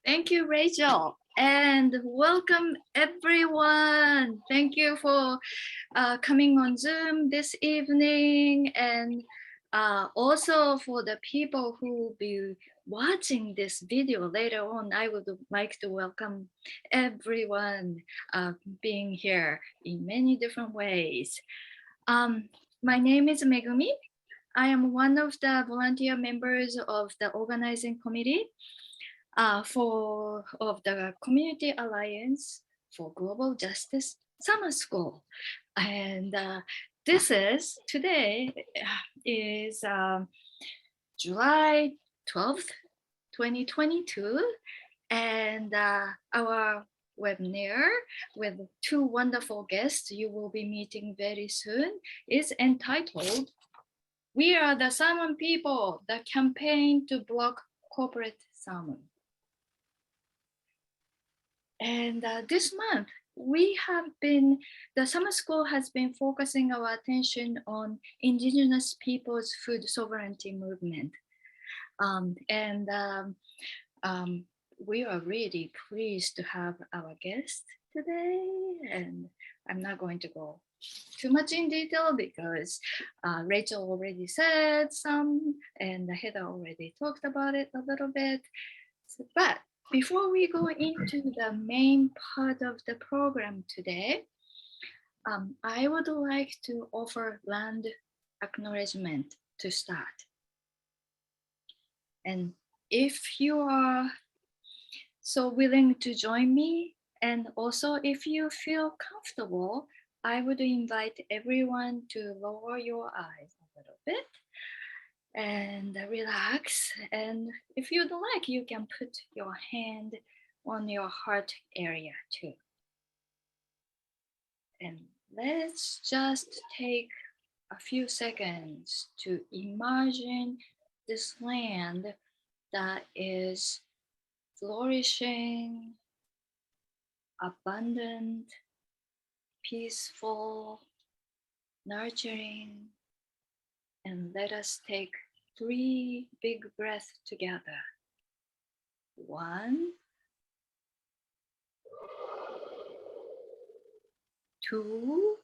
Thank you, Rachel, and welcome everyone. Thank you for coming on Zoom this evening, and also for the people who will be watching this video later on. I would like to welcome everyone being here in many different ways. My name is Megumi. I am one of the volunteer members of the organizing committee of the Community Alliance for Global Justice Summer School. And this is, today is July 12th, 2022. And our webinar with two wonderful guests you will be meeting very soon is entitled, "We Are the Salmon People, the Campaign to Block Corporate Salmon." And this month, the summer school has been focusing our attention on Indigenous people's food sovereignty movement. We are really pleased to have our guest today. And I'm not going to go too much in detail because Rachel already said some and Heather already talked about it a little bit. But before we go into the main part of the program today, I would like to offer land acknowledgement to start. And if you are so willing to join me, and also if you feel comfortable, I would invite everyone to lower your eyes a little bit and relax. And if you'd like, you can put your hand on your heart area too. And let's just take a few seconds to imagine this land that is flourishing, abundant, peaceful, nurturing, and let us take 3 big breaths together. 1, 2,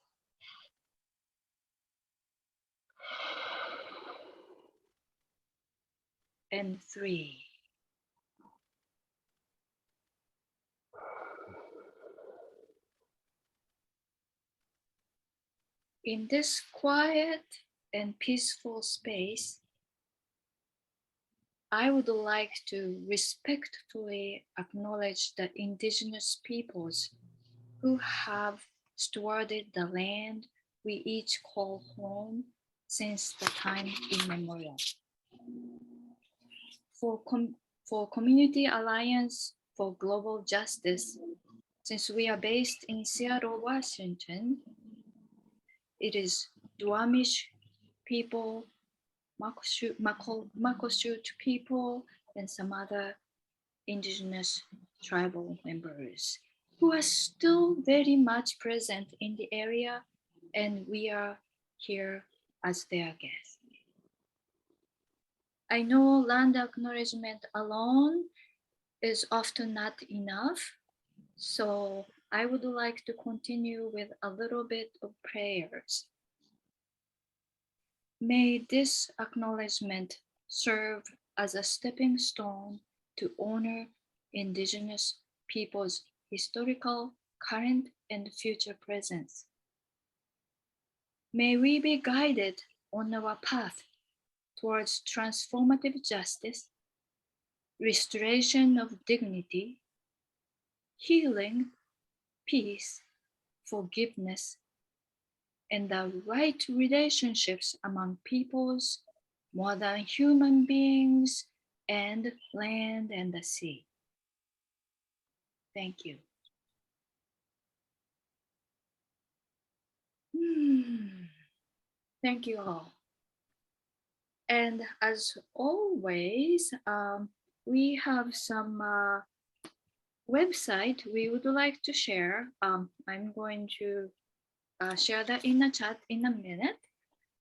and 3. In this quiet and peaceful space, I would like to respectfully acknowledge the Indigenous peoples who have stewarded the land we each call home since the time immemorial. For Community Alliance for Global Justice, since we are based in Seattle, Washington, it is Duwamish people, Makosut people, and some other Indigenous tribal members who are still very much present in the area, and we are here as their guests. I know land acknowledgement alone is often not enough, so I would like to continue with a little bit of prayers. May this acknowledgement serve as a stepping stone to honor Indigenous people's historical, current, and future presence. May we be guided on our path towards transformative justice, restoration of dignity, healing, peace, forgiveness, and the right relationships among peoples, more than human beings, and land and the sea. Thank you. Thank you all. And as always, we have some website we would like to share. I'm going to share that in the chat in a minute.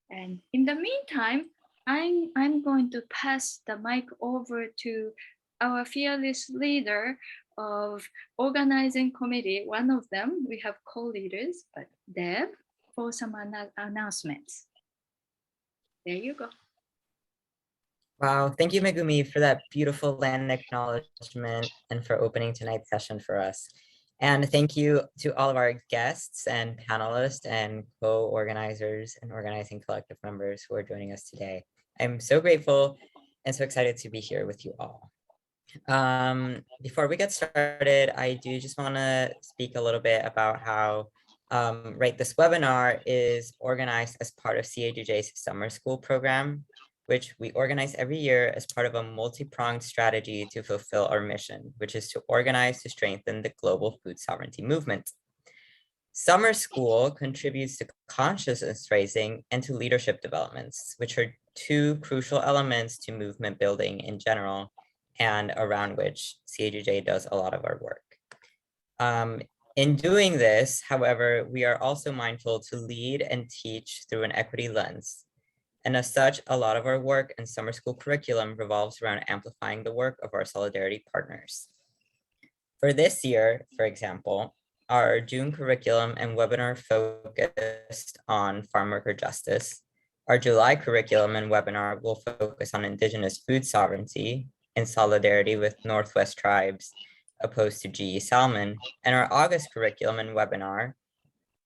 And in the meantime, I'm going to pass the mic over to our fearless leader of organizing committee, one of them, we have co-leaders, but Deb, for some announcements. There you go. Wow, thank you, Megumi, for that beautiful land acknowledgement and for opening tonight's session for us. And thank you to all of our guests and panelists and co-organizers and organizing collective members who are joining us today. I'm so grateful and so excited to be here with you all. Before we get started, I do just want to speak a little bit about how this webinar is organized as part of CAGJ's summer school program, which we organize every year as part of a multi-pronged strategy to fulfill our mission, which is to organize to strengthen the global food sovereignty movement. Summer school contributes to consciousness raising and to leadership developments, which are two crucial elements to movement building in general, and around which CAGJ does a lot of our work. In doing this, however, we are also mindful to lead and teach through an equity lens. And as such, a lot of our work in summer school curriculum revolves around amplifying the work of our solidarity partners. For this year, for example, our June curriculum and webinar focused on farm worker justice. Our July curriculum and webinar will focus on Indigenous food sovereignty in solidarity with Northwest tribes opposed to GE Salmon. And our August curriculum and webinar,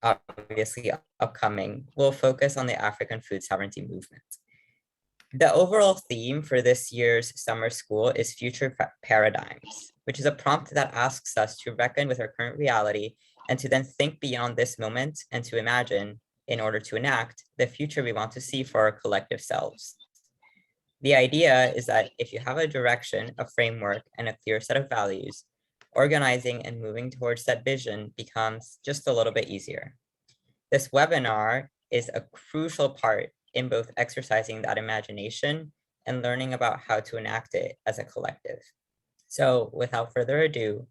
obviously upcoming, will focus on the African food sovereignty movement. The overall theme for this year's summer school is future paradigms, which is a prompt that asks us to reckon with our current reality and to then think beyond this moment and to imagine, in order to enact, the future we want to see for our collective selves. The idea is that if you have a direction, a framework, and a clear set of values, organizing and moving towards that vision becomes just a little bit easier. This webinar is a crucial part in both exercising that imagination and learning about how to enact it as a collective. So without further ado,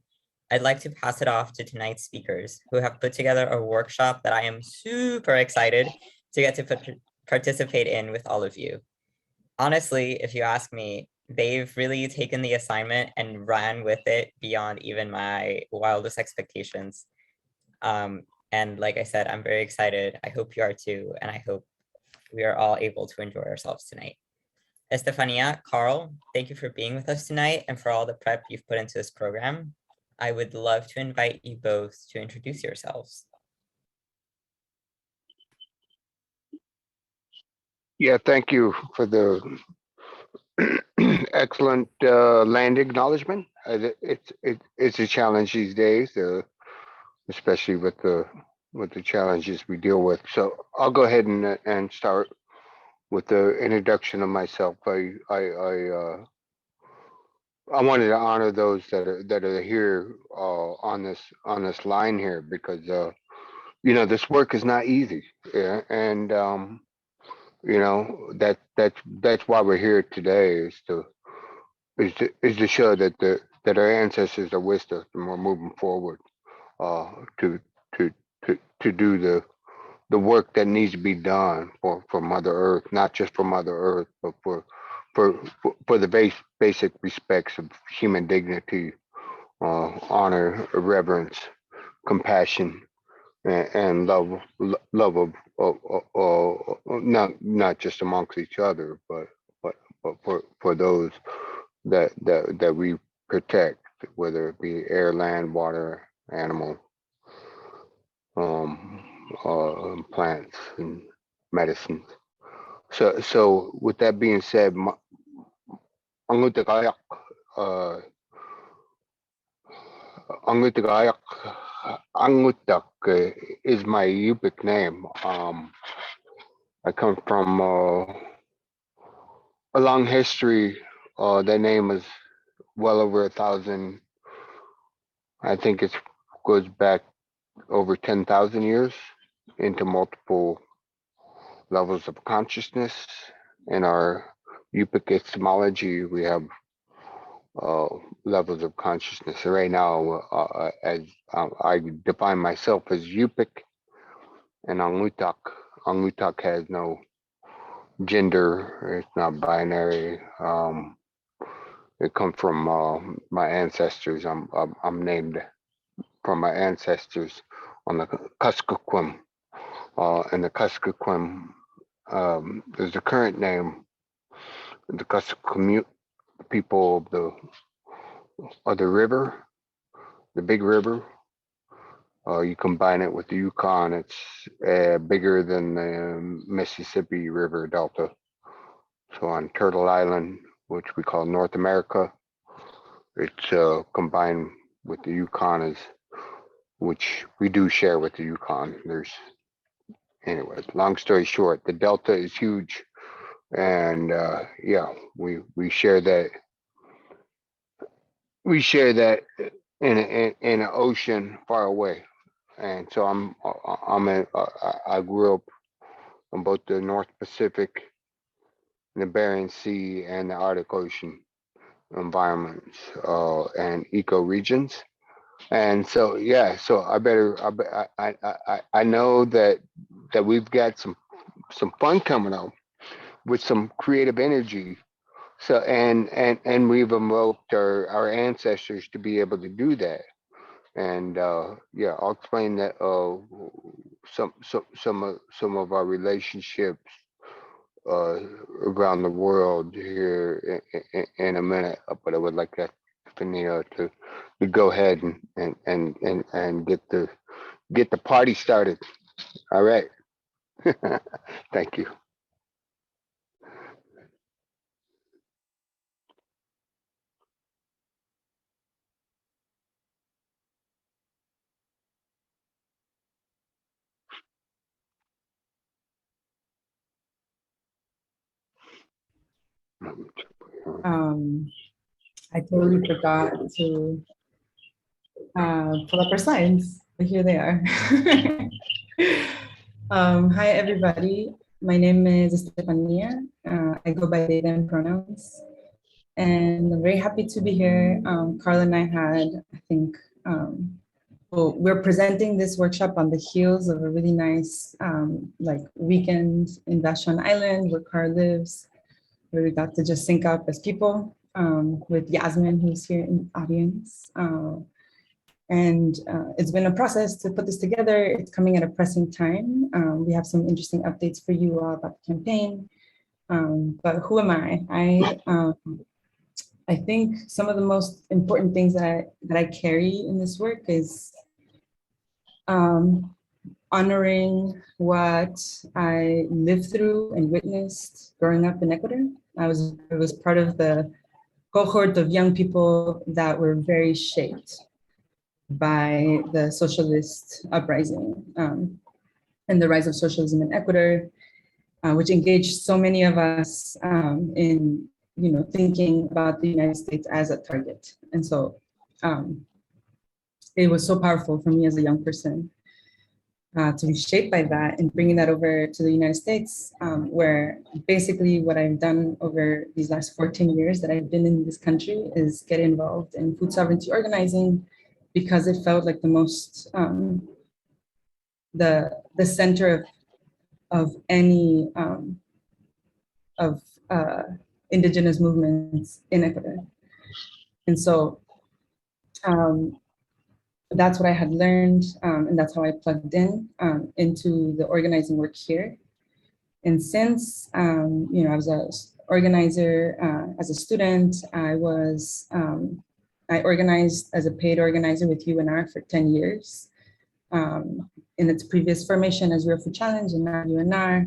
I'd like to pass it off to tonight's speakers who have put together a workshop that I am super excited to get to participate in with all of you. Honestly, if you ask me, they've really taken the assignment and ran with it beyond even my wildest expectations. And like I said, I'm very excited. I hope you are too. And I hope we are all able to enjoy ourselves tonight. Estefania, Carl, thank you for being with us tonight and for all the prep you've put into this program. I would love to invite you both to introduce yourselves. Yeah, thank you for the excellent land acknowledgement. It's a challenge these days, especially with the challenges we deal with. So I'll go ahead and start with the introduction of myself. I wanted to honor those that are here on this line here because this work is not easy. Yeah, and that's why we're here today is to show that our ancestors are with us and we're moving forward to to to do the work that needs to be done for Mother Earth, not just for Mother Earth, but for the basic respects of human dignity, honor, reverence, compassion, and love of not just amongst each other, but for those that we protect, whether it be air, land, water, animal, plants, and medicines. So with that being said, Angutagayak, uh, Angutagayak, Angutak is my Yupik name. I come from a long history. That name is well over 1,000. I think it goes back over 10,000 years into multiple levels of consciousness. In our Yupik etymology, we have levels of consciousness. So right now, as I define myself as Yupik and Angutak. Angutak has no gender, it's not binary. It comes from my ancestors. I'm named from my ancestors on the Kuskokwim. And the Kuskokwim, there's the current name, the Kuskokwim people of the river, the big river. You combine it with the Yukon, it's bigger than the Mississippi River Delta. So on Turtle Island, which we call North America, it's combined with the Yukon, which we do share with the Yukon. Anyway, long story short, the Delta is huge, and yeah, we share that. We share that in an ocean far away, and so I grew up on both the North Pacific, the Bering Sea, and the Arctic Ocean environments and ecoregions. And so yeah, so I know that we've got some fun coming up with some creative energy. So and we've invoked our ancestors to be able to do that. And yeah, I'll explain that some of our relationships around the world here in a minute. But I would like Stephania to go ahead and get the party started. All right. Thank you. I totally forgot to pull up our slides, but here they are. Hi, everybody. My name is Estefania. I go by they, them pronouns. And I'm very happy to be here. Carla and I had, I think, well, we're presenting this workshop on the heels of a really nice like weekend in Vashon Island where Carl lives, where we got to just sync up as people with Yasmin, who's here in the audience. And it's been a process to put this together. It's coming at a pressing time. We have some interesting updates for you all about the campaign. But who am I? I think some of the most important things that I carry in this work is honoring what I lived through and witnessed growing up in Ecuador. I was part of the cohort of young people that were very shaped by the socialist uprising and the rise of socialism in Ecuador, which engaged so many of us in thinking about the United States as a target. And so it was so powerful for me as a young person to be shaped by that and bringing that over to the United States, where basically what I've done over these last 14 years that I've been in this country is get involved in food sovereignty organizing, because it felt like the most, the center of any of indigenous movements in Ecuador. And so that's what I had learned, and that's how I plugged in into the organizing work here. And since I was an organizer as a student, I organized as a paid organizer with UNR for 10 years. In its previous formation as Real Food Challenge and now UNR.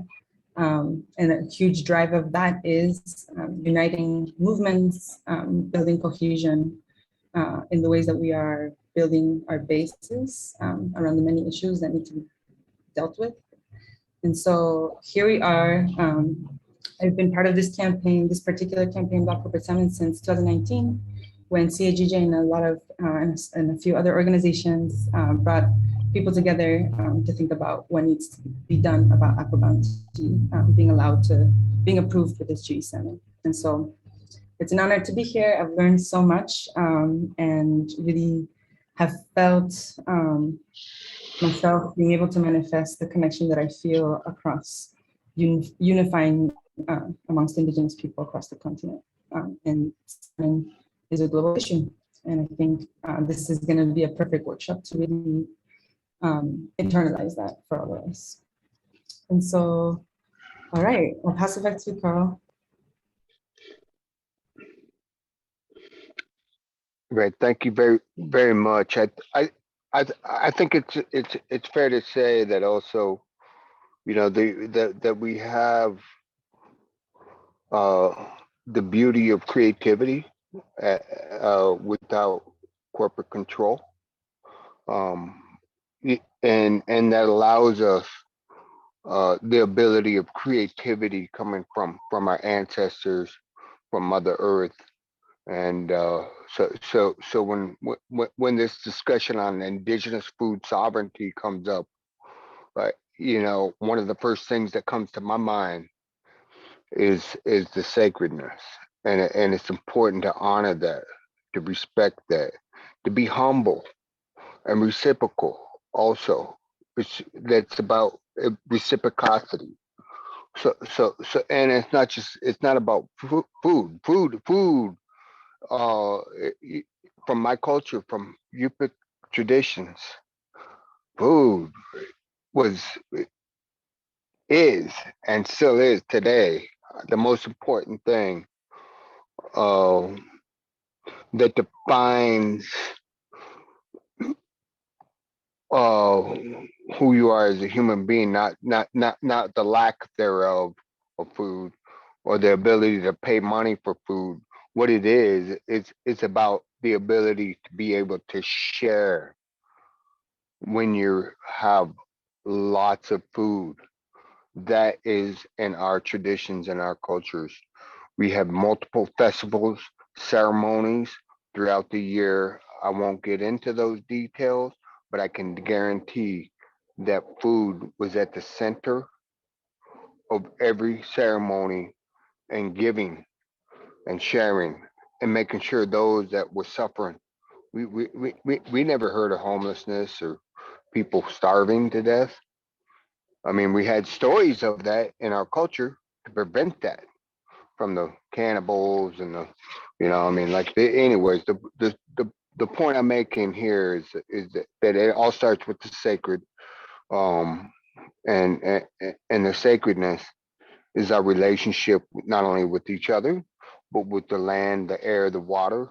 And a huge drive of that is uniting movements, building cohesion in the ways that we are building our bases around the many issues that need to be dealt with. And so here we are. I've been part of this campaign, this particular campaign, Black Corporate Salmon, since 2019, when CAGJ and a lot of, and a few other organizations brought people together to think about what needs to be done about aqua bounty being approved for this GE salmon. And so it's an honor to be here. I've learned so much and really have felt myself being able to manifest the connection that I feel across unifying amongst Indigenous people across the continent. And is a global issue. And I think this is going to be a perfect workshop to really internalize that for all of us. And so, all right, I'll pass it back to you, Carl. Right. Thank you very much. I think it's fair to say that also, you know, that we have uh, the beauty of creativity without corporate control, and that allows us the ability of creativity coming from our ancestors, from Mother Earth. And so when this discussion on indigenous food sovereignty comes up, you know, one of the first things that comes to my mind is the sacredness, and it's important to honor that, to respect that, to be humble and reciprocal also. Which that's about reciprocity. And it's not about food. uh from my culture, from Yupik traditions, food was, is, and still is today the most important thing uh that defines uh who you are as a human being, not the lack thereof of food, or the ability to pay money for food. What it is, it's about the ability to be able to share when you have lots of food. That is in our traditions and our cultures. We have multiple festivals, ceremonies throughout the year. I won't get into those details, but I can guarantee that food was at the center of every ceremony, and giving and sharing and making sure those that were suffering. We never heard of homelessness or people starving to death. I mean, we had stories of that in our culture to prevent that from the cannibals and the, you know, I mean, like, anyways, the point I'm making here is that it all starts with the sacred, um, and the sacredness is our relationship not only with each other, but with the land, the air, the water,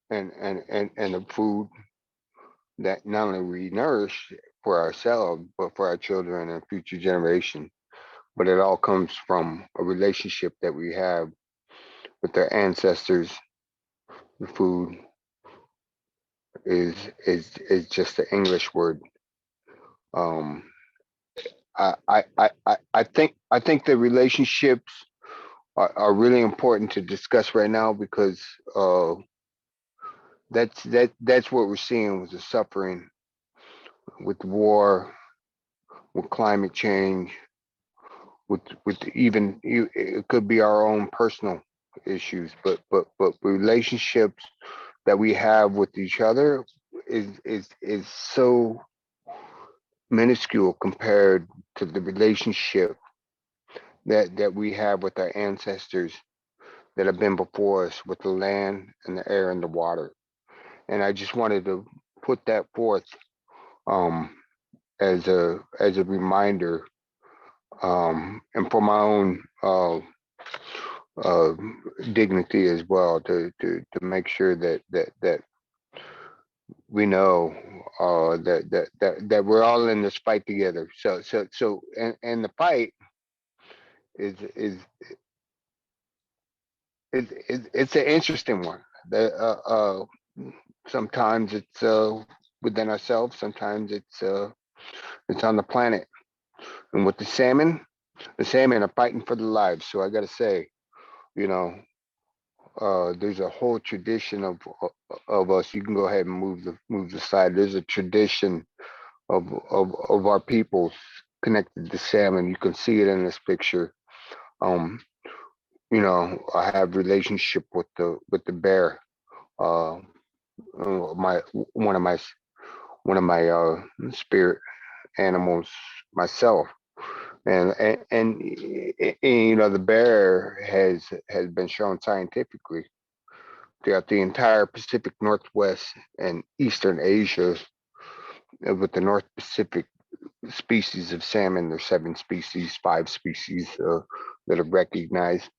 and the food that not only we nourish for ourselves, but for our children and future generations. But it all comes from a relationship that we have with our ancestors. The food is just the English word. Um, I think the relationships are really important to discuss right now, because that's what we're seeing with the suffering, with war, with climate change, with even it could be our own personal issues, but relationships that we have with each other is so minuscule compared to the relationship that we have with our ancestors that have been before us, with the land and the air and the water. And I just wanted to put that forth, um, as a reminder, and for my own uh, dignity as well, to make sure that we know that we're all in this fight together. And the fight is it's an interesting one. Sometimes it's within ourselves. Sometimes it's on the planet. And with the salmon are fighting for their lives. So I got to say, you know, there's a whole tradition of us. You can go ahead and move the slide. There's a tradition of our peoples connected to salmon. You can see it in this picture. Um, you know, I have relationship with the bear. Uh, my one of my spirit animals myself, and you know, the bear has been shown scientifically throughout the entire Pacific Northwest and Eastern Asia, with the North Pacific species of salmon. There's 7 species, 5 species that are recognized,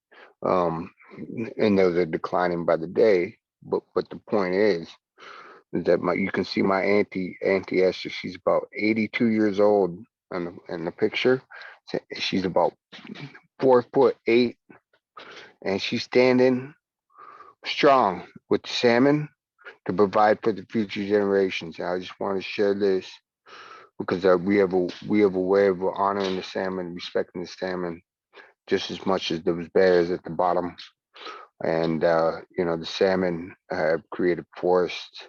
and those are declining by the day. But the point is that you can see my auntie Esther. She's about 82 years old in the picture. She's about 4'8", and she's standing strong with salmon to provide for the future generations. And I just want to share this because we have a way of honoring the salmon, respecting the salmon just as much as those bears at the bottom. And the salmon have created forests,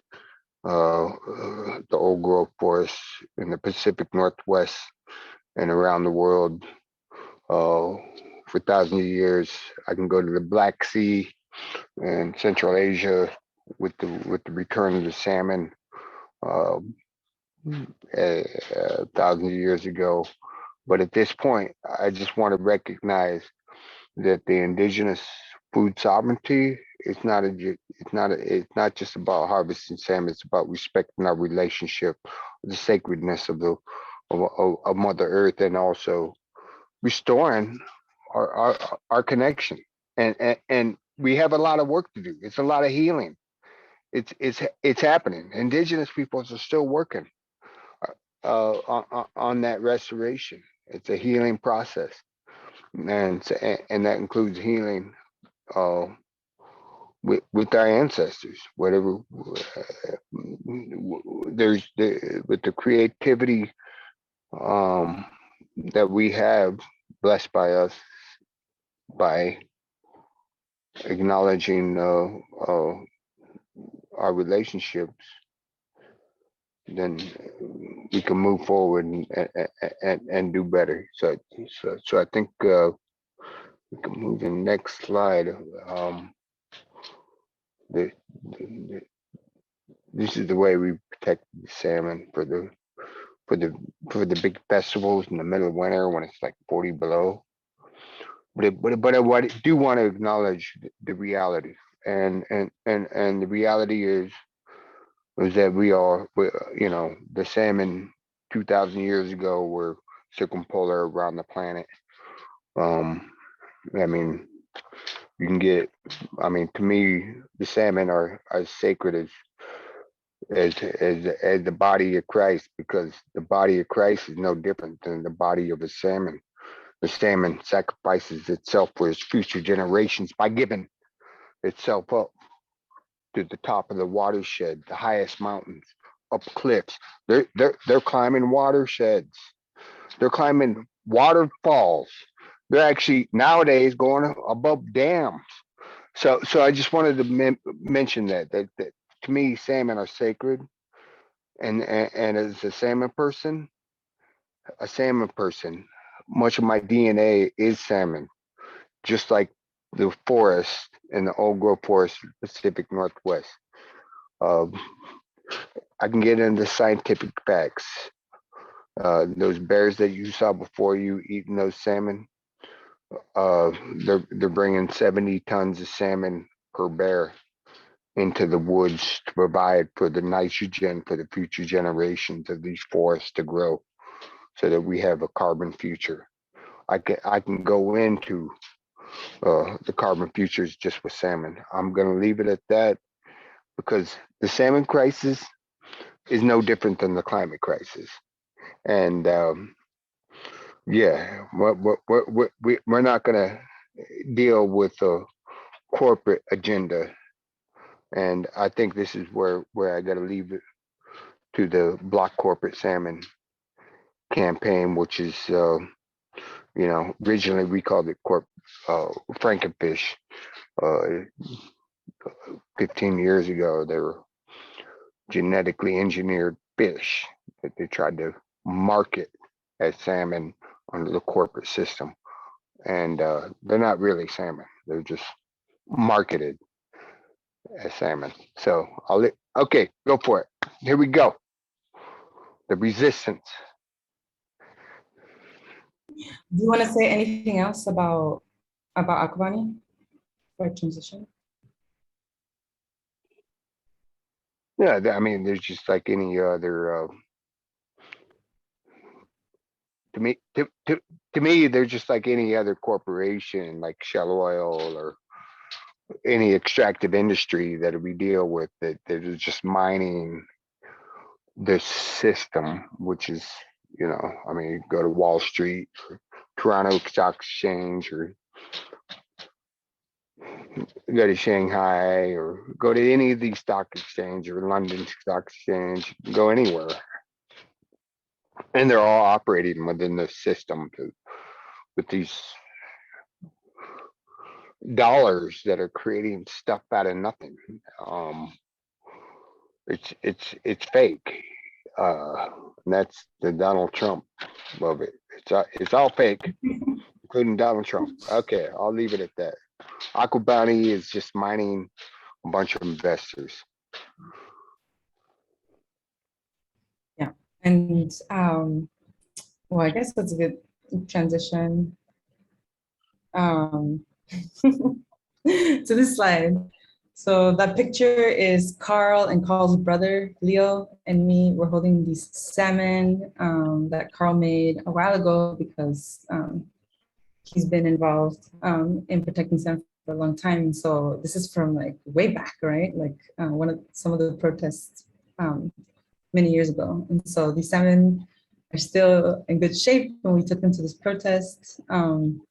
the old growth forests in the Pacific Northwest and around the world for thousands of years. I can go to the Black Sea and Central Asia with the return of the salmon thousands of years ago. But at this point, I just want to recognize that the Indigenous Food Sovereignty it's not just about harvesting salmon. It's about respecting our relationship, the sacredness of Mother Earth, and also restoring our connection. And we have a lot of work to do. It's a lot of healing. It's happening. Indigenous peoples are still working on that restoration. It's a healing process, and that includes healing with our ancestors. Whatever there's with the creativity that we have blessed by us by acknowledging our relationships, then we can move forward and do better. So I think we can move to the next slide. This is the way we protect the salmon for the big festivals in the middle of winter when it's like 40 below. But I do want to acknowledge the reality, and the reality is that the salmon 2,000 years ago were circumpolar around the planet. I mean, you can get. I mean, to me, the salmon are as sacred as the body of Christ, because the body of Christ is no different than the body of a salmon. The salmon sacrifices itself for its future generations by giving itself up to the top of the watershed, the highest mountains, up cliffs. They're climbing watersheds. They're climbing waterfalls. They're actually nowadays going above dams. So I just wanted to mention that to me, salmon are sacred, and as a salmon person, much of my DNA is salmon, just like the forest and the old growth forest of the Pacific Northwest. I can get into scientific facts. Those bears that you saw before you eating those salmon, they're bringing 70 tons of salmon per bear into the woods to provide for the nitrogen for the future generations of these forests to grow, so that we have a carbon future. I can go into the carbon futures just with salmon. I'm going to leave it at that, because the salmon crisis is no different than the climate crisis. And we're not going to deal with a corporate agenda. And I think this is where I got to leave it to the Block Corporate Salmon campaign, which is, originally we called it Frankenfish. 15 years ago, they were genetically engineered fish that they tried to market as salmon under the corporate system. And they're not really salmon. They're just marketed as salmon. So okay, go for it. Here we go. The resistance. Do you want to say anything else about Akvani for transition? Yeah, I mean, there's just like any other. To me, they're just like any other corporation, like Shell Oil or any extractive industry that we deal with. That they're just mining the system, which is, I mean, you go to Wall Street, or Toronto Stock Exchange, or go to Shanghai, or go to any of these stock exchange or London Stock Exchange, go anywhere. And they're all operating within the system with these dollars that are creating stuff out of nothing. It's fake. And that's the Donald Trump of it. It's all fake, including Donald Trump. Okay, I'll leave it at that. Aqua Bounty is just mining a bunch of investors. Yeah, and well, I guess that's a good transition to this slide. So that picture is Carl and Carl's brother, Leo, and me. We're holding these salmon that Carl made a while ago because he's been involved in protecting salmon for a long time. And so this is from like way back, right? Like some of the protests many years ago. And so these salmon are still in good shape when we took them to this protest. And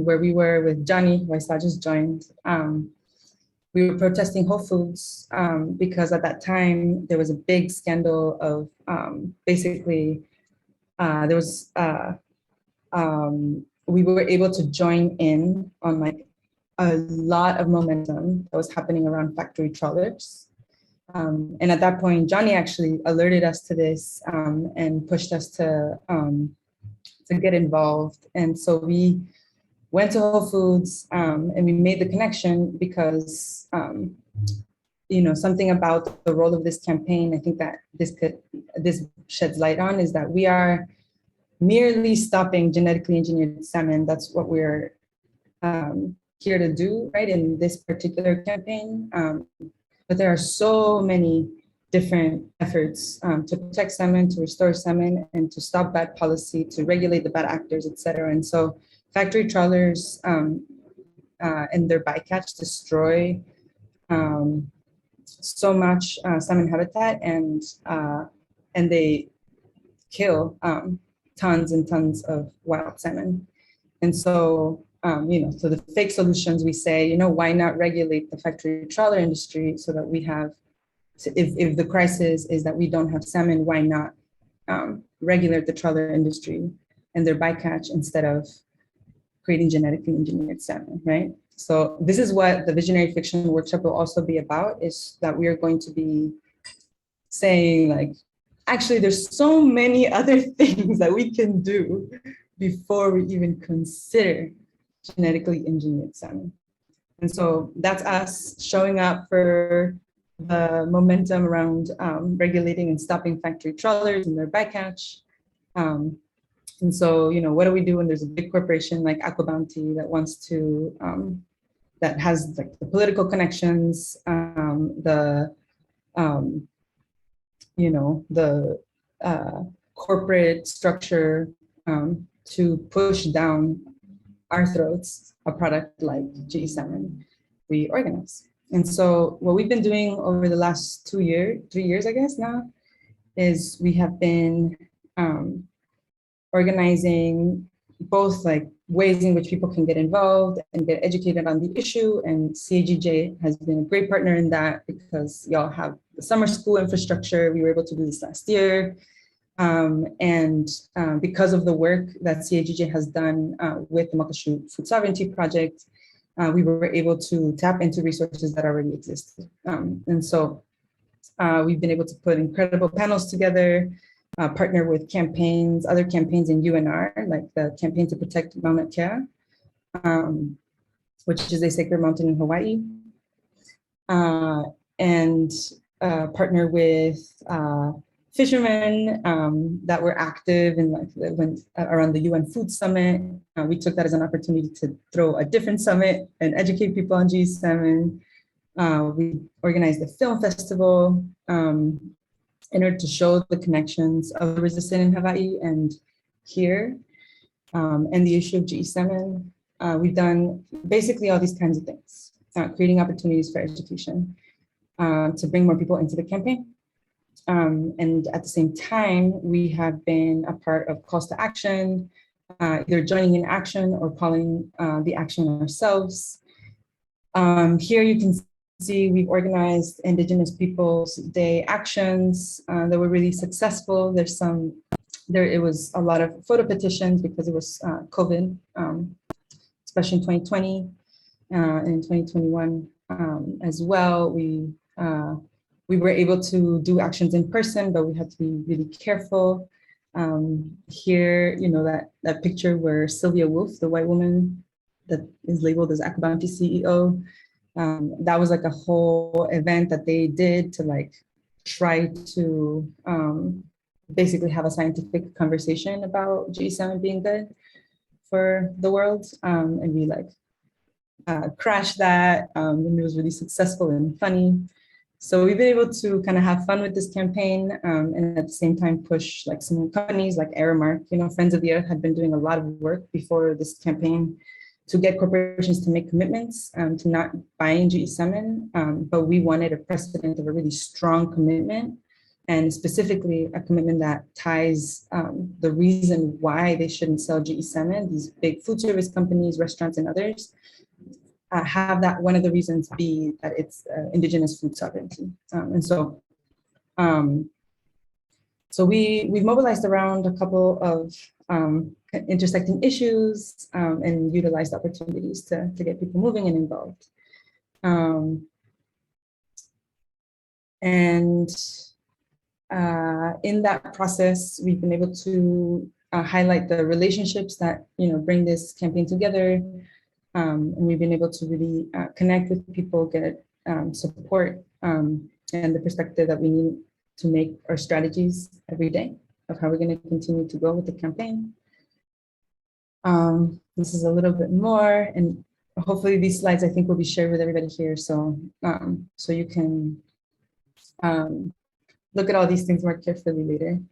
where we were with Johnny, who I saw just joined, we were protesting Whole Foods because at that time there was a big scandal of basically there was we were able to join in on like a lot of momentum that was happening around factory trawlers. And at that point, Johnny actually alerted us to this and pushed us to get involved. And so we went to Whole Foods and we made the connection because, something about the role of this campaign, I think that this sheds light on, is that we are merely stopping genetically engineered salmon. That's what we're here to do, right, in this particular campaign. But there are so many different efforts to protect salmon, to restore salmon, and to stop bad policy, to regulate the bad actors, et cetera. And so factory trawlers and their bycatch destroy so much salmon habitat, and they kill tons and tons of wild salmon. And so, so the fake solutions, we say, why not regulate the factory trawler industry so that we have, if the crisis is that we don't have salmon, why not regulate the trawler industry and their bycatch instead of creating genetically engineered salmon, right? So this is what the Visionary Fiction Workshop will also be about, is that we are going to be saying, like, actually, there's so many other things that we can do before we even consider genetically engineered salmon. And so that's us showing up for the momentum around regulating and stopping factory trawlers and their bycatch. And so, what do we do when there's a big corporation like Aqua Bounty that wants to, that has like the political connections, the corporate structure to push down our throats a product like GE salmon? We organize. And so what we've been doing over the last 3 years, I guess now, is we have been organizing both like ways in which people can get involved and get educated on the issue. And CAGJ has been a great partner in that because y'all have the summer school infrastructure. We were able to do this last year. And because of the work that CAGJ has done with the Mokashu Food Sovereignty Project, we were able to tap into resources that already existed. And so we've been able to put incredible panels together, partner with other campaigns in UNR, like the Campaign to Protect Mauna Kea, which is a sacred mountain in Hawaii, and partner with fishermen that were active in around the UN Food Summit. We took that as an opportunity to throw a different summit and educate people on GE salmon. We organized a film festival in order to show the connections of the resistant in Hawaii and here, and the issue of GE salmon. We've done basically all these kinds of things, creating opportunities for education to bring more people into the campaign. And at the same time, we have been a part of calls to action, either joining in action or calling the action ourselves. Here you can see we've organized Indigenous Peoples Day actions that were really successful. It was a lot of photo petitions because it was COVID, especially in 2020 and in 2021 as well. We were able to do actions in person, but we had to be really careful. Here, that picture where Sylvia Wolf, the white woman that is labeled as Akabanti CEO, that was like a whole event that they did to like try to basically have a scientific conversation about GE salmon being good for the world. And we like crashed that, and it was really successful and funny. So we've been able to kind of have fun with this campaign, and at the same time push like some companies like Aramark, Friends of the Earth had been doing a lot of work before this campaign to get corporations to make commitments to not buying GE salmon, but we wanted a precedent of a really strong commitment, and specifically a commitment that ties the reason why they shouldn't sell GE salmon, these big food service companies, restaurants, and others, have that one of the reasons be that it's Indigenous food sovereignty. And so we've mobilized around a couple of intersecting issues and utilized opportunities to get people moving and involved. And in that process, we've been able to highlight the relationships that bring this campaign together. And we've been able to really connect with people, get support, and the perspective that we need to make our strategies every day of how we're going to continue to go with the campaign. This is a little bit more, and hopefully these slides I think will be shared with everybody here, so you can look at all these things more carefully later.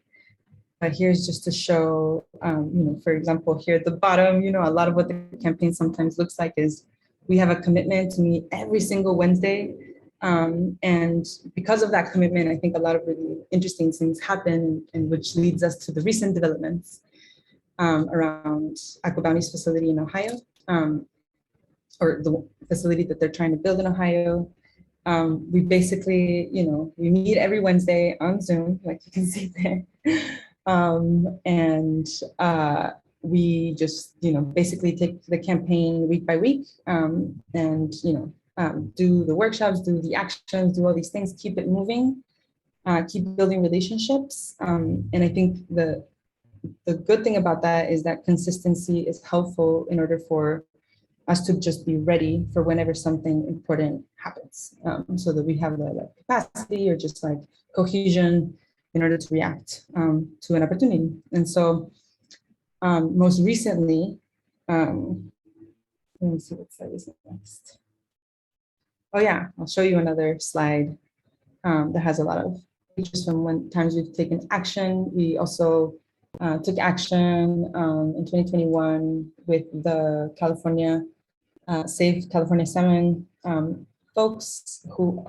But here's just to show, for example, here at the bottom, a lot of what the campaign sometimes looks like is we have a commitment to meet every single Wednesday. And because of that commitment, I think a lot of really interesting things happen, and which leads us to the recent developments around Aquabami's facility in Ohio, or the facility that they're trying to build in Ohio. We basically, we meet every Wednesday on Zoom, like you can see there. And we just, basically take the campaign week by week, and, do the workshops, do the actions, do all these things, keep it moving, keep building relationships. And I think the good thing about that is that consistency is helpful in order for us to just be ready for whenever something important happens, so that we have the capacity or just like cohesion in order to react to an opportunity. And so most recently, let me see what slide is next. Oh yeah, I'll show you another slide that has a lot of pictures from when times we've taken action. We also took action in 2021 with the California Save California Salmon folks who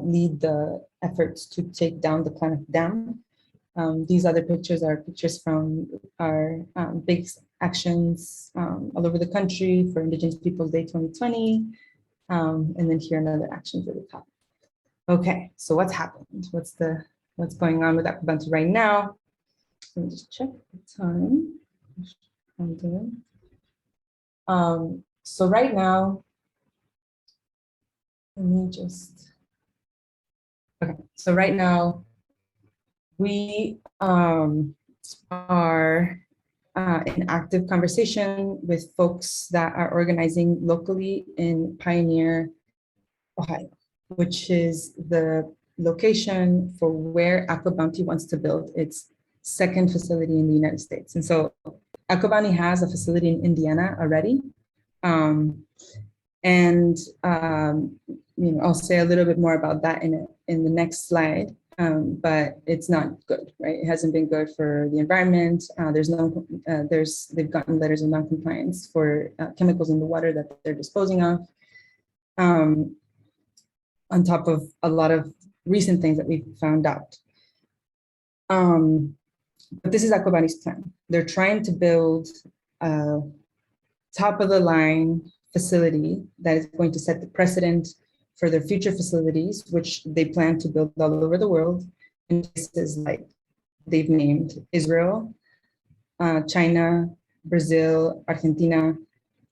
lead the efforts to take down the Klamath Dam. These other pictures are pictures from our big actions all over the country for Indigenous Peoples Day 2020. And then here another action for the top. Okay, so what's happened? What's going on with Akabanti right now? Let me just check the time. I'm doing. So right now, let me just, okay. So right now, we are in active conversation with folks that are organizing locally in Pioneer, Ohio, which is the location for where Akabanti wants to build its second facility in the United States. And so Akabanti has a facility in Indiana already. I'll say a little bit more about that in the next slide. But it's not good, right? It hasn't been good for the environment. They've gotten letters of non-compliance for chemicals in the water that they're disposing of, on top of a lot of recent things that we've found out. But this is Aquabani's plan. They're trying to build a top of the line facility that is going to set the precedent for their future facilities, which they plan to build all over the world in places like they've named Israel, China, Brazil, Argentina,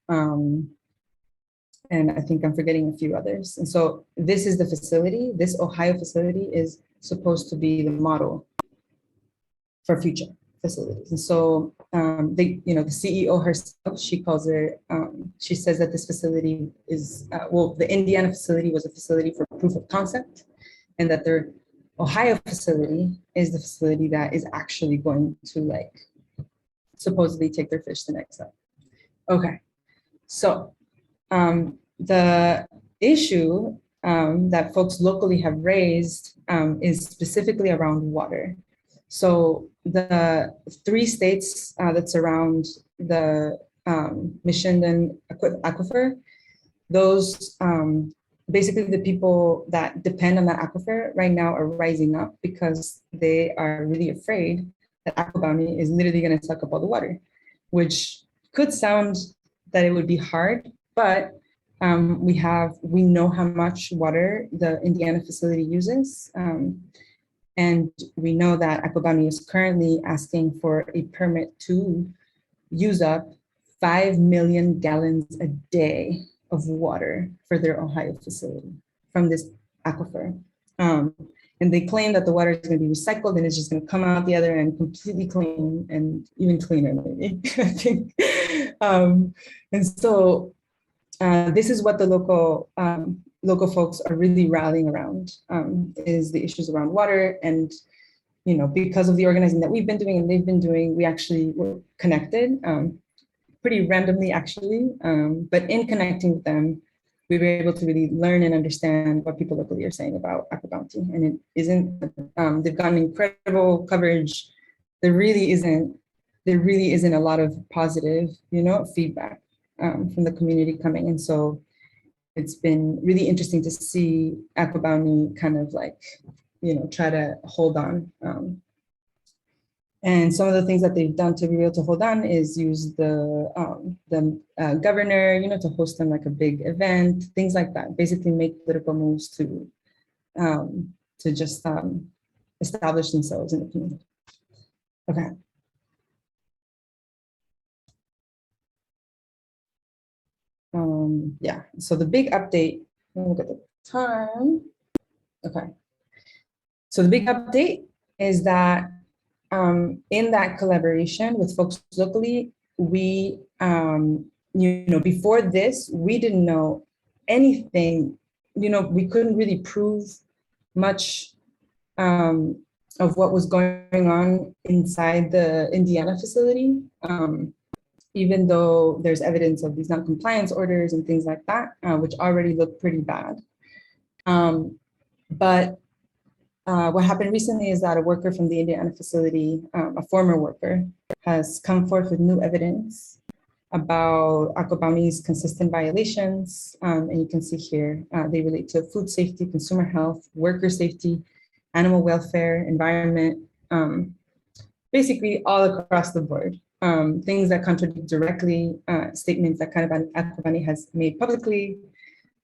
and I think I'm forgetting a few others. And so this is the facility. This Ohio facility is supposed to be the model for future facilities. And so the CEO herself, she calls it, she says that this facility is, the Indiana facility was a facility for proof of concept, and that their Ohio facility is the facility that is actually going to supposedly take their fish the next step. Okay, so the issue that folks locally have raised is specifically around water. So the 3 states that surround the Michigan aquifer, those basically the people that depend on that aquifer right now are rising up because they are really afraid that Aquabani is literally going to suck up all the water, which could sound that it would be hard, but we know how much water the Indiana facility uses. And we know that Aquabani is currently asking for a permit to use up 5 million gallons a day of water for their Ohio facility from this aquifer. And they claim that the water is going to be recycled and it's just going to come out the other end completely clean and even cleaner, maybe, I think. And so this is what the local folks are really rallying around, is the issues around water. And, because of the organizing that we've been doing and they've been doing, we actually were connected pretty randomly, actually. But in connecting with them, we were able to really learn and understand what people locally are saying about aquabounty. And it isn't, they've gotten incredible coverage. There really isn't a lot of positive, feedback from the community coming. And so it's been really interesting to see Aquabani kind of try to hold on. And some of the things that they've done to be able to hold on is use the governor, to host them like a big event, things like that. Basically, make political moves to just establish themselves in the community. Okay. Yeah. So the big update. Let me look at the time. Okay. So the big update is that. In that collaboration with folks locally, we, before this, we didn't know anything, we couldn't really prove much of what was going on inside the Indiana facility, even though there's evidence of these non-compliance orders and things like that, which already look pretty bad. But what happened recently is that a worker from the Indiana facility, a former worker, has come forth with new evidence about Aquabani's consistent violations. And you can see here, they relate to food safety, consumer health, worker safety, animal welfare, environment, basically all across the board. Things that contradict directly statements that Aquabani has made publicly.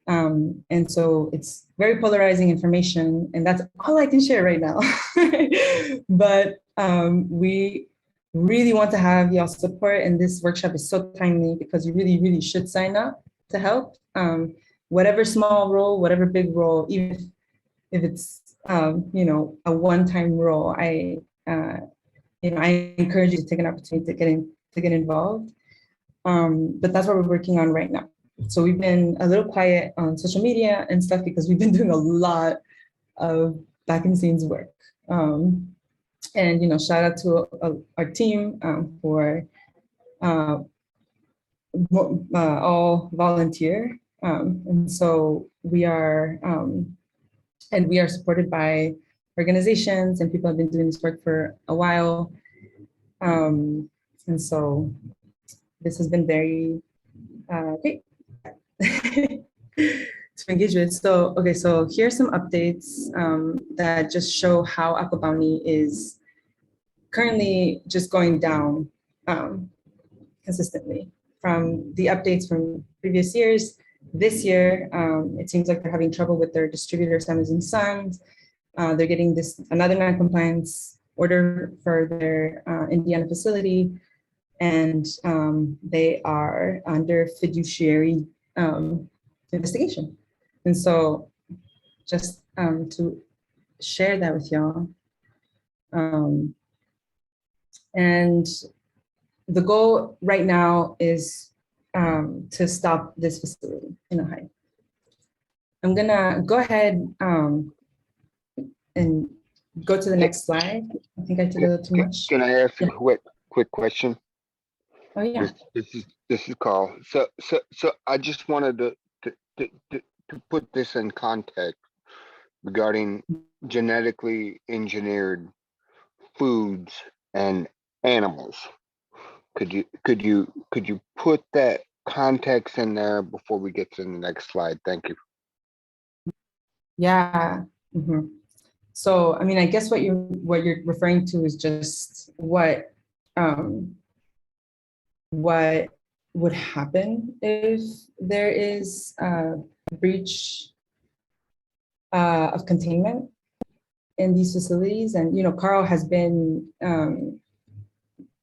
And so it's very polarizing information, and that's all I can share right now. But we really want to have y'all's support, and this workshop is so timely because you really, really should sign up to help. Whatever small role, whatever big role, even if it's a one-time role, I encourage you to take an opportunity to get involved. But that's what we're working on right now. So we've been a little quiet on social media and stuff because we've been doing a lot of back in the scenes work. And, shout out to our team for all volunteer. And so we are, and we are supported by organizations, and people have been doing this work for a while. And so this has been very great to engage with. So, okay, so here's some updates that just show how aqua bounty is currently just going down consistently. From the updates from previous years, this year, it seems like they're having trouble with their distributor, Salmon and Sons. They're getting another non-compliance order for their Indiana facility, and they are under fiduciary investigation. And so just to share that with y'all. And the goal right now is to stop this facility in Ohio. I'm gonna go ahead and go to the next slide. I think I did a little too much. Can I ask a quick question? Oh yeah. This is Carl. So I just wanted to put this in context regarding genetically engineered foods and animals. Could you put that context in there before we get to the next slide? Thank you. Yeah. Mm-hmm. So I mean, I guess what you're referring to is just what would happen if there is a breach of containment in these facilities. And Carl has been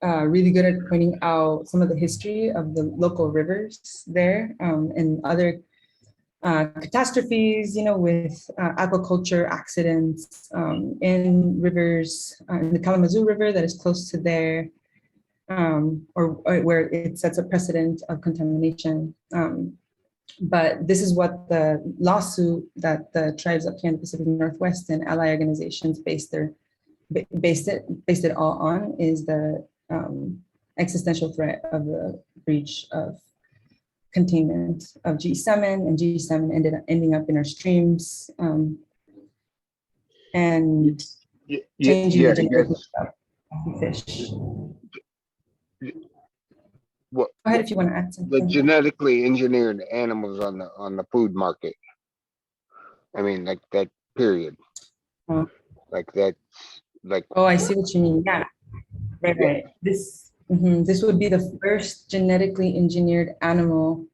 really good at pointing out some of the history of the local rivers there, and other catastrophes, with aquaculture accidents in rivers, in the Kalamazoo River that is close to there, or where it sets a precedent of contamination. But this is what the lawsuit that the tribes up here in the Pacific Northwest and ally organizations based it all on, is the existential threat of the breach of containment of GE salmon, and GE salmon ending up in our streams, and changing the genetic makeup of the fish. What, go ahead if you want to add something. The genetically engineered animals on the food market. I mean, like that period. Like that's like. Oh, I see what you mean. Yeah, right. This would be the first genetically engineered animal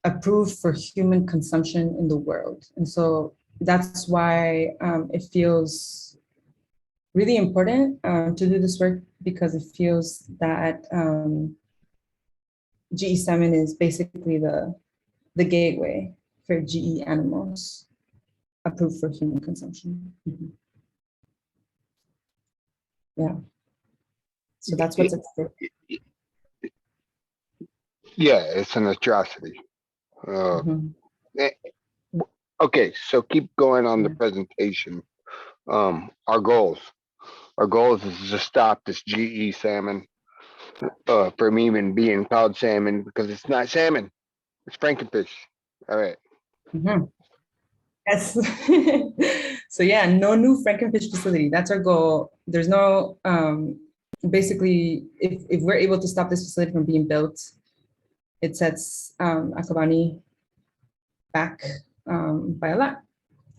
approved for human consumption in the world, and so that's why it feels really important to do this work, because it feels that GE salmon is basically the gateway for GE animals approved for human consumption. Yeah. So that's what's at stake. Yeah, it's an atrocity. Okay, so keep going on the presentation. Our goals is to stop this GE salmon from even being called salmon, because it's not salmon, it's frankenfish. All right. Yes. So yeah, no new frankenfish facility. That's our goal. There's no basically, if we're able to stop this facility from being built, it sets aqua bounty back by a lot.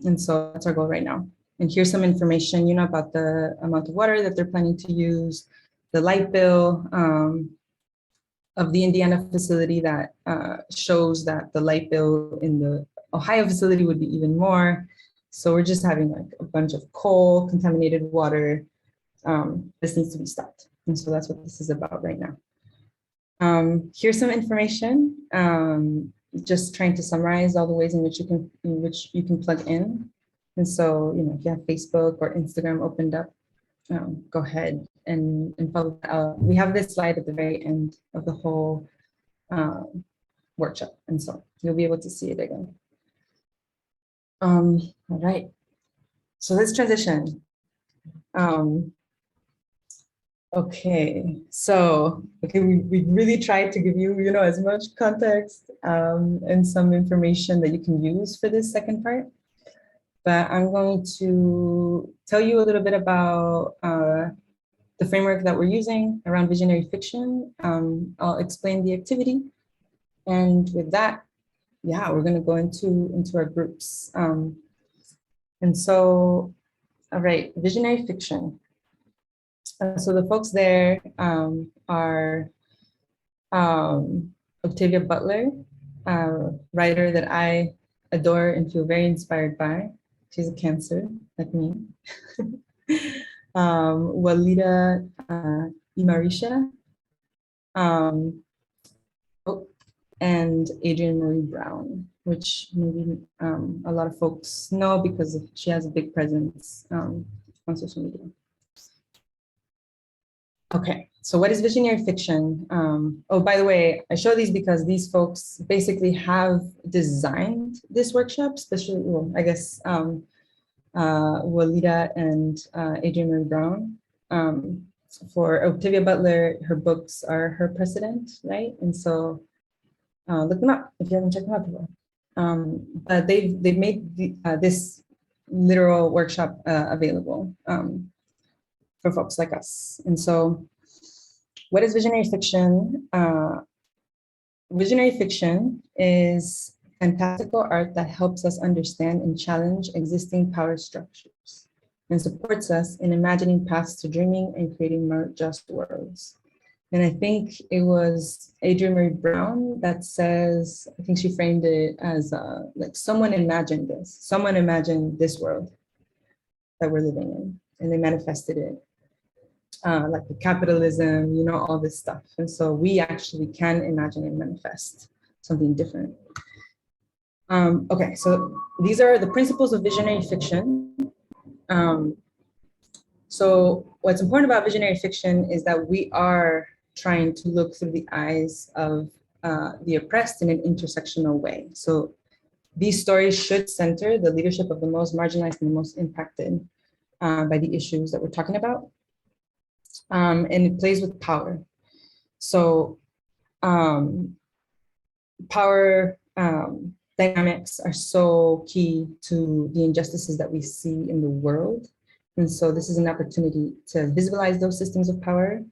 And so that's our goal right now. And here's some information, about the amount of water that they're planning to use, the light bill of the Indiana facility that shows that the light bill in the Ohio facility would be even more. So we're just having like a bunch of coal, contaminated water. This needs to be stopped. And so that's what this is about right now. Here's some information, just trying to summarize all the ways in which you can plug in. And so, if you have Facebook or Instagram opened up, go ahead and follow. We have this slide at the very end of the whole workshop, and so you'll be able to see it again. All right, so let's transition. Okay, we really tried to give you, as much context and some information that you can use for this second part. But I'm going to tell you a little bit about the framework that we're using around visionary fiction. I'll explain the activity. And with that, yeah, we're going to go into our groups. And so, all right, visionary fiction. So the folks there are Octavia Butler, a writer that I adore and feel very inspired by. She's a Cancer, like me. Walida Imarisha, and Adrienne Marie Brown, which maybe a lot of folks know because she has a big presence on social media. Okay, so what is visionary fiction? Oh, by the way, I show these because these folks basically have designed this workshop, especially, well, I guess, Walida and Adrienne Marie Brown. For Octavia Butler, her books are her precedent, right? And so look them up if you haven't checked them out before. But they've made this literal workshop available for folks like us. And so what is visionary fiction? Visionary fiction is fantastical art that helps us understand and challenge existing power structures and supports us in imagining paths to dreaming and creating more just worlds. And I think it was Adrienne Marie Brown that says, I think she framed it as like someone imagined this. Someone imagined this world that we're living in, and they manifested it. Like the capitalism, all this stuff. And so we actually can imagine and manifest something different. Okay, so these are the principles of visionary fiction. So what's important about visionary fiction is that we are trying to look through the eyes of the oppressed in an intersectional way. So these stories should center the leadership of the most marginalized and the most impacted by the issues that we're talking about. And it plays with power. So power dynamics are so key to the injustices that we see in the world. And so this is an opportunity to visualize those systems of power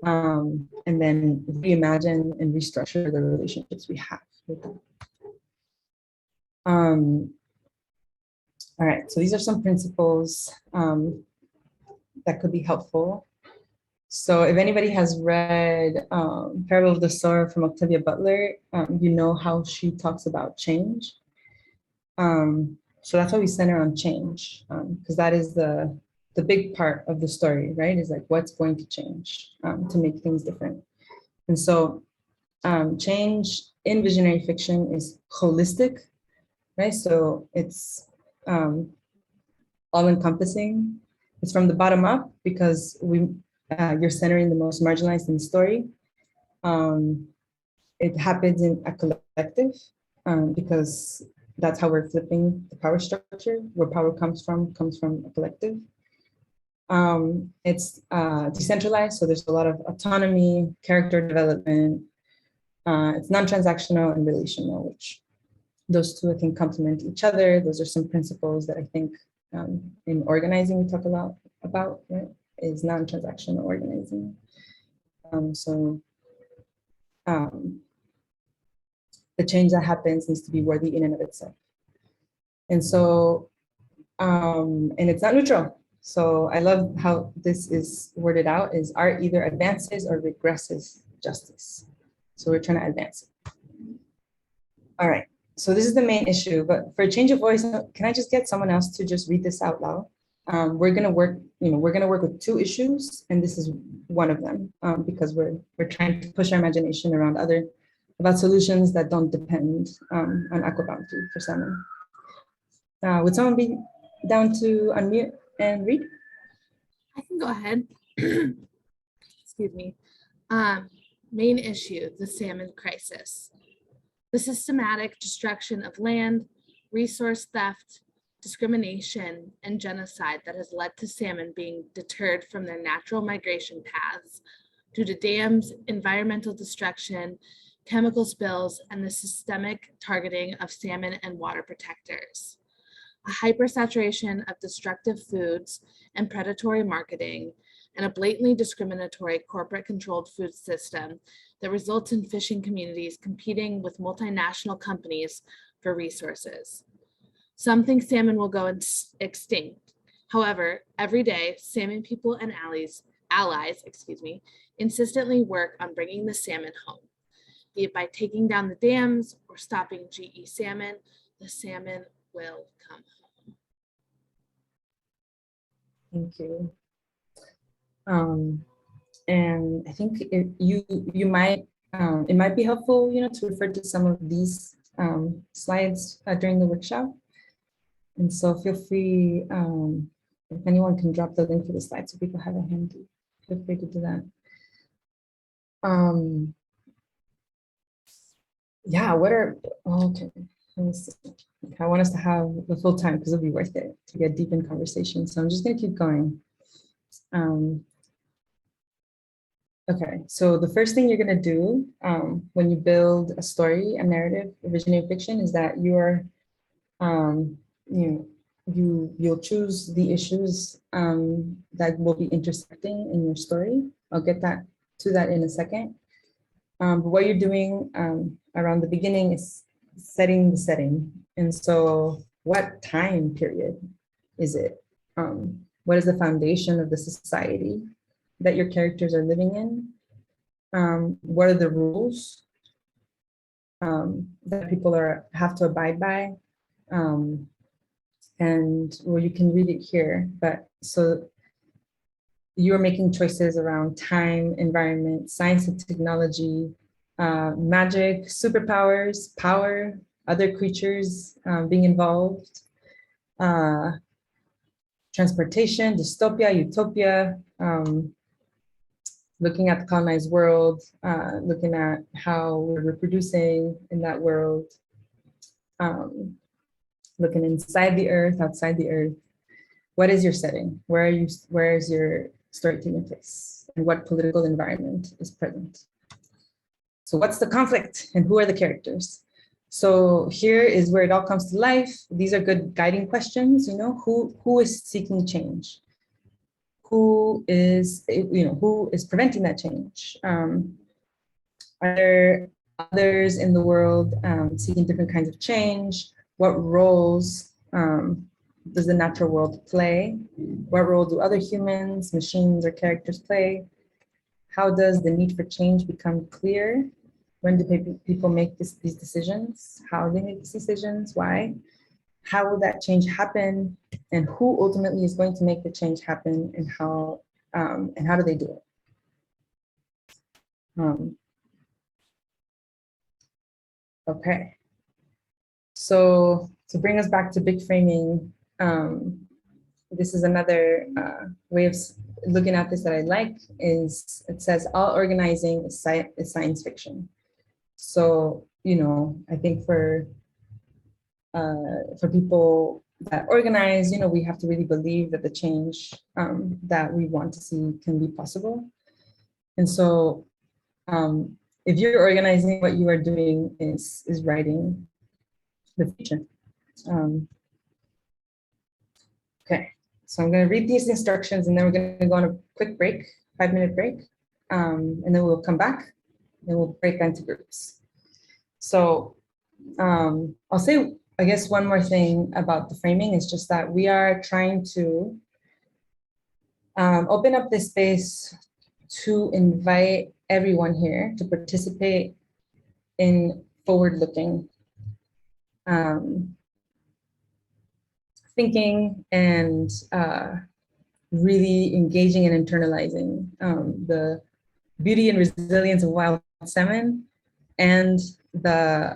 and then reimagine and restructure the relationships we have with them. All right, so these are some principles that could be helpful. So if anybody has read Parable of the Sower from Octavia Butler, you know how she talks about change. So that's why we center on change, because that is the big part of the story, right? Is like what's going to change to make things different. And so change in visionary fiction is holistic, right? So it's all-encompassing. It's from the bottom up because you're centering the most marginalized in the story. It happens in a collective because that's how we're flipping the power structure. Where power comes from a collective. It's decentralized, so there's a lot of autonomy, character development. It's non-transactional and relational, which those two I think complement each other. Those are some principles that I think in organizing we talk a lot about, right? Is non-transactional organizing. The change that happens needs to be worthy in and of itself. And so, and it's not neutral. So I love how this is worded out, is art either advances or regresses justice. So we're trying to advance it. All right, so this is the main issue, but for a change of voice, can I just get someone else to just read this out loud? We're gonna work with two issues, and this is one of them because we're trying to push our imagination around about solutions that don't depend on aquabounty for salmon. Would someone be down to unmute and read? I can go ahead. Excuse me. Main issue, the salmon crisis. The systematic destruction of land, resource theft, discrimination, and genocide that has led to salmon being deterred from their natural migration paths due to dams, environmental destruction, chemical spills, and the systemic targeting of salmon and water protectors. A hypersaturation of destructive foods and predatory marketing, and a blatantly discriminatory corporate-controlled food system that results in fishing communities competing with multinational companies for resources. Some think salmon will go extinct. However, every day, salmon people and allies, insistently work on bringing the salmon home. Be it by taking down the dams or stopping GE salmon, the salmon will come home. Thank you. And I think you might it might be helpful, to refer to some of these slides during the workshop. And so feel free, if anyone can drop the link for the slides so people have a handy, feel free to do that. Yeah, okay. Let me see. I want us to have the full time because it'll be worth it to get deep in conversation. So I'm just going to keep going. Okay, so the first thing you're going to do when you build a story, a narrative, a visionary fiction is that you're, you'll choose the issues that will be intersecting in your story. I'll get to that in a second. But what you're doing around the beginning is setting the setting. And so what time period is it? What is the foundation of the society that your characters are living in? What are the rules that people have to abide by? And well, you can read it here, but so you're making choices around time, environment, science and technology, magic, superpowers, power, other creatures being involved, transportation, dystopia, utopia, looking at the colonized world, looking at how we're reproducing in that world, looking inside the earth, outside the earth. What is your setting? Where is your story taking place? And what political environment is present? So what's the conflict and who are the characters? So here is where it all comes to life. These are good guiding questions, who is seeking change? Who is preventing that change? Are there others in the world seeking different kinds of change? What roles does the natural world play? What role do other humans, machines, or characters play? How does the need for change become clear? When do people make these decisions? How do they make these decisions? Why? How will that change happen? And who ultimately is going to make the change happen? And how do they do it? Okay. So to bring us back to big framing, this is another way of looking at this that I like, is it says all organizing is science fiction. So, I think for people that organize, we have to really believe that the change that we want to see can be possible. And so if you're organizing, what you are doing is writing the future. Okay, so I'm going to read these instructions and then we're going to go on a quick break, 5-minute break, and then we'll come back and we'll break into groups. So I'll say, I guess, one more thing about the framing is just that we are trying to open up this space to invite everyone here to participate in forward-looking thinking and really engaging and internalizing the beauty and resilience of wild salmon and the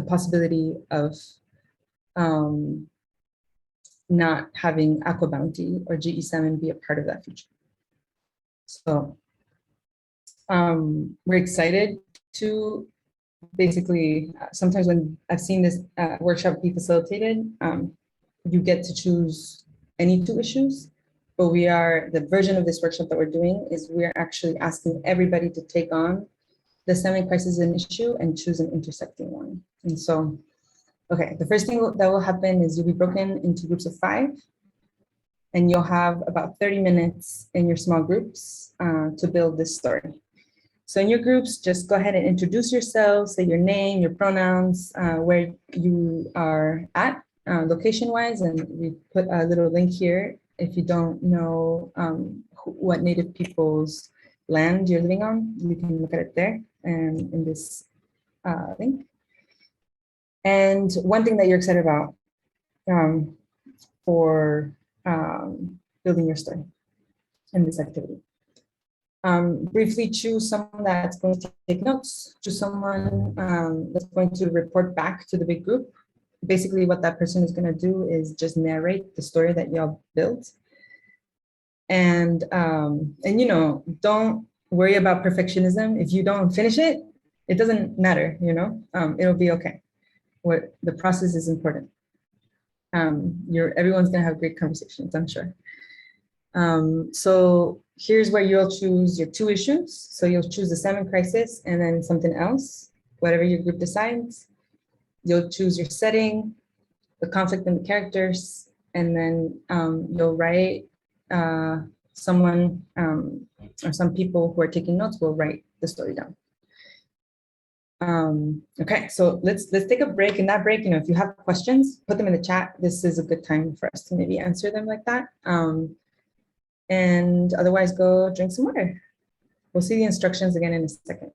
possibility of not having aqua bounty or GE salmon be a part of that future. So we're excited to basically, sometimes when I've seen this workshop be facilitated, you get to choose any 2 issues, but the version of this workshop that we're doing is we're actually asking everybody to take on the salmon crisis an issue and choose an intersecting one. And so, okay, the first thing that will happen is you'll be broken into groups of 5, and you'll have about 30 minutes in your small groups to build this story. So in your groups, just go ahead and introduce yourselves, say your name, your pronouns, where you are at location-wise, and we put a little link here if you don't know what Native people's land you're living on. You can look at it there and in this link. And one thing that you're excited about for building your story in this activity. Briefly choose someone that's going to take notes, choose someone that's going to report back to the big group. Basically what that person is going to do is just narrate the story that y'all built. And you know, don't worry about perfectionism. If you don't finish it, it doesn't matter, you know, it'll be okay. What the process is important. Everyone's gonna have great conversations, I'm sure. So here's where you'll choose your 2 issues. So you'll choose the salmon crisis and then something else, whatever your group decides. You'll choose your setting, the conflict and the characters, and then you'll write someone or some people who are taking notes will write the story down. Okay, so let's take a break. In that break, you know, if you have questions, put them in the chat. This is a good time for us to maybe answer them like that. And otherwise, go drink some water. We'll see the instructions again in a second.